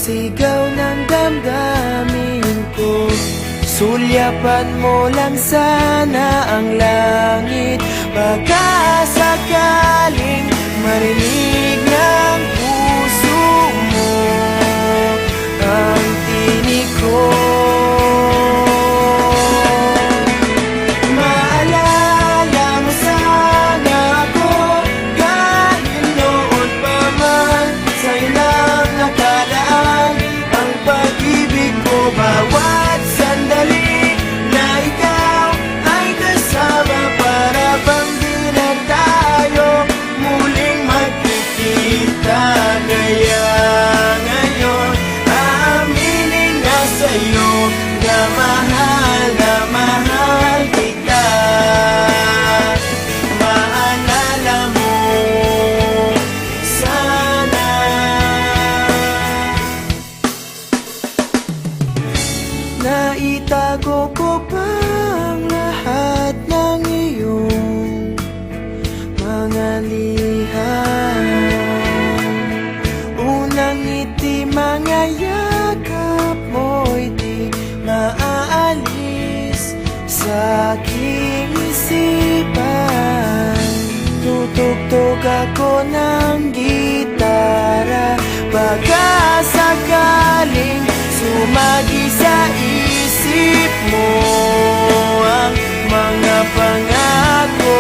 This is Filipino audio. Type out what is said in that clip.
sigaw ng damdamin ko. Sulyapan mo lang sana ang langit, baka sakaling marinig ng puso mo ang tinig ko. Maalala mo sana ako kahit noon pa man sa ilang nakalaan ang pag-ibig ko. Bawat sandali na ikaw ay kasama, para bang di na tayo muling magkikita. Kaya ngayon aaminin na sa'yo na mahal kita. Maalala mo sana. Naitago ko pa ang lahat ng iyong mga liham. Unang ngiti, mga yakap mo'y di maaalis sa aking isipan. Tutugtog ako ng gitara, baka sakaling sumagi sa isip mo ang mga pangako.